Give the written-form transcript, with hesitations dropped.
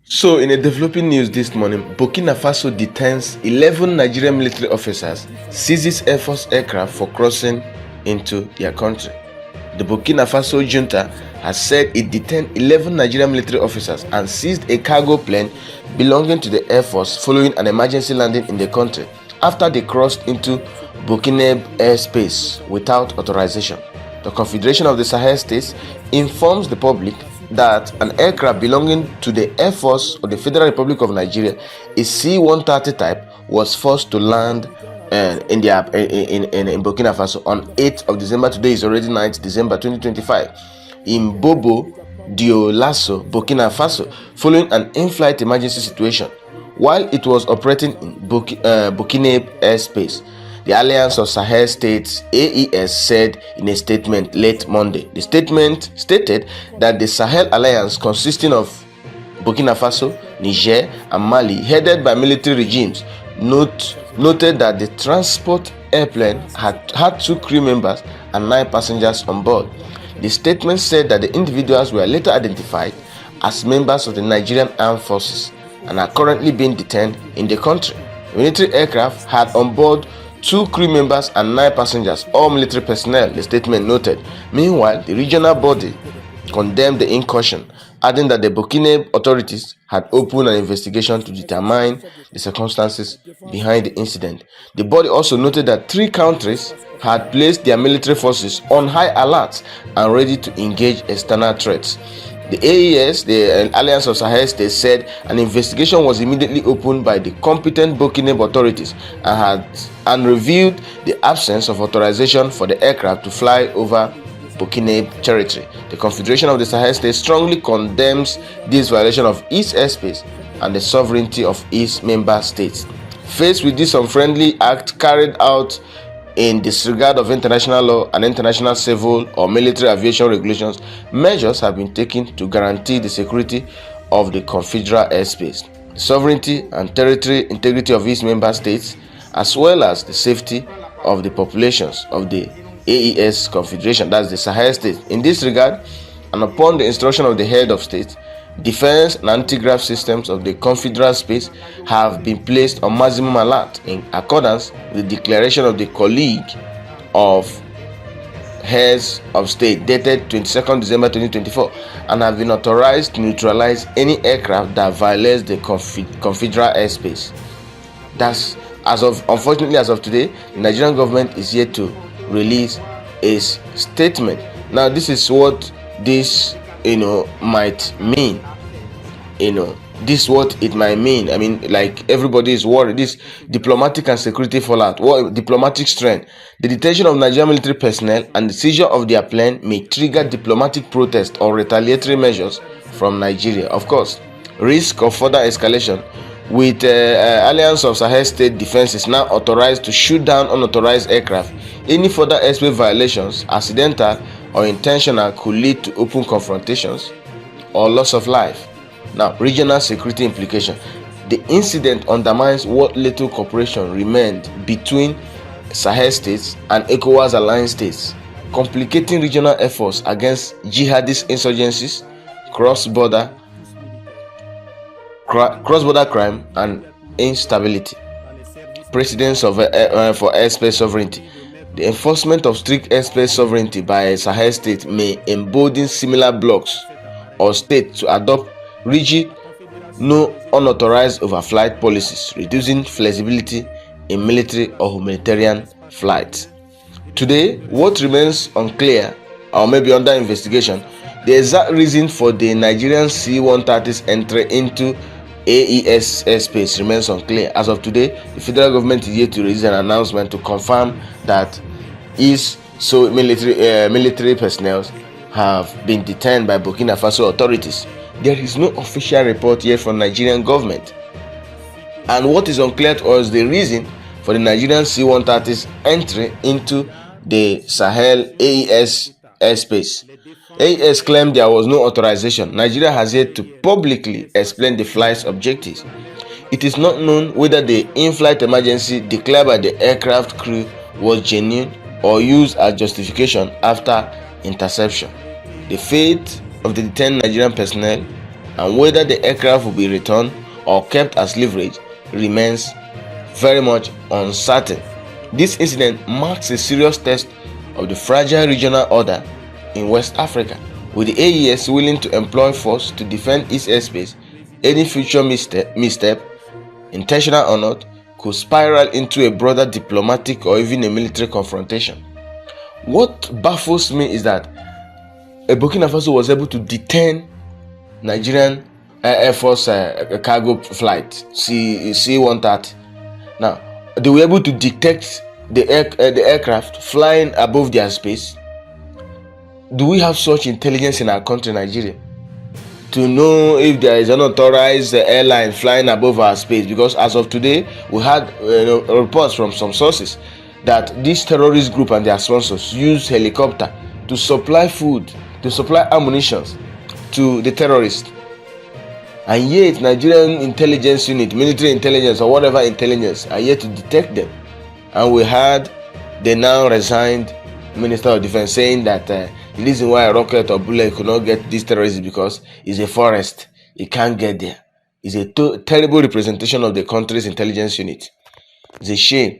So, in a developing news this morning, Burkina Faso detains 11 Nigerian military officers, seizes Air Force aircraft for crossing into their country. The Burkina Faso junta has said it detained 11 Nigerian military officers and seized a cargo plane belonging to the Air Force following an emergency landing in the country after they crossed into Burkinabe airspace without authorization. The Confederation of the Sahel States informs the public that an aircraft belonging to the Air Force of the Federal Republic of Nigeria, a C-130 type, was forced to land in Burkina Faso on 8th of December. Today is already 9th December 2025 in Bobo-Dioulasso, Burkina Faso, following an in-flight emergency situation while it was operating in Burkinabe airspace. The Alliance of Sahel States (AES) said in a statement late Monday. The statement stated that the Sahel Alliance, consisting of Burkina Faso, Niger, and Mali, headed by military regimes, noted that the transport airplane had 2 crew members and 9 passengers on board. The statement said that the individuals were later identified as members of the Nigerian Armed Forces and are currently being detained in the country. The military aircraft had on board 2 crew members and 9 passengers, all military personnel, the statement noted. Meanwhile, the regional body condemned the incursion, adding that the Burkinabe authorities had opened an investigation to determine the circumstances behind the incident. The body also noted that 3 countries had placed their military forces on high alert and ready to engage external threats. The AES, the Alliance of Sahel States, said an investigation was immediately opened by the competent Burkinabe authorities and revealed the absence of authorization for the aircraft to fly over Burkinabe territory. The Confederation of the Sahel States strongly condemns this violation of its airspace and the sovereignty of its member states. Faced with this unfriendly act carried out in disregard of international law and international civil or military aviation regulations, measures have been taken to guarantee the security of the confederal airspace, sovereignty and territorial integrity of its member states, as well as the safety of the populations of the AES Confederation, that's the Sahel States. In this regard, and upon the instruction of the head of state, defense and anti-grav systems of the confederal space have been placed on maximum alert in accordance with the declaration of the Colleague of Heads of State dated 22nd December 2024 and have been authorized to neutralize any aircraft that violates the confederal airspace. Unfortunately, as of today, the Nigerian government is yet to release a statement. Now, this is what this might mean. This what it might mean. I mean, like, everybody is worried. This diplomatic and security fallout, diplomatic strength. The detention of Nigerian military personnel and the seizure of their plane may trigger diplomatic protest or retaliatory measures from Nigeria. Of course, risk of further escalation, with Alliance of Sahel State Defense is now authorized to shoot down unauthorized aircraft. Any further airspace violations, accidental or intentional, could lead to open confrontations or loss of life. Now, regional security implication. The incident undermines what little cooperation remained between Sahel states and ECOWAS alliance states, complicating regional efforts against jihadist insurgencies, cross-border crime and instability. Precedence for airspace sovereignty. The enforcement of strict airspace sovereignty by Sahel states may embolden similar blocs or states to adopt rigid, no unauthorized overflight policies, reducing flexibility in military or humanitarian flights. Today, what remains unclear or maybe under investigation, the exact reason for the Nigerian C-130's entry into AES airspace remains unclear. As of today, the federal government is yet to release an announcement to confirm that military personnel have been detained by Burkina Faso authorities. There is no official report yet from Nigerian government, and what is unclear to us the reason for the Nigerian C-130's entry into the Sahel AES airspace. AES claimed there was no authorization. Nigeria has yet to publicly explain the flight's objectives. It is not known whether the in-flight emergency declared by the aircraft crew was genuine or used as justification after interception. The fate of the detained Nigerian personnel and whether the aircraft will be returned or kept as leverage remains very much uncertain. This incident marks a serious test of the fragile regional order in West Africa, with the AES willing to employ force to defend its airspace. Any future misstep, intentional or not, could spiral into a broader diplomatic or even a military confrontation. What baffles me is that Burkina Faso was able to detain Nigerian Air Force cargo flight C130. Now, they were able to detect the aircraft flying above their space. Do we have such intelligence in our country, Nigeria, to know if there is an authorized airline flying above our space? Because as of today, we had reports from some sources that this terrorist group and their sponsors use helicopter to supply food, to supply ammunition to the terrorists. And yet Nigerian intelligence unit, military intelligence or whatever intelligence, are yet to detect them. And we had the now resigned Minister of Defense saying that the reason why a rocket or bullet could not get these terrorists is because it's a forest, it can't get there. It's a terrible representation of the country's intelligence unit. It's a shame.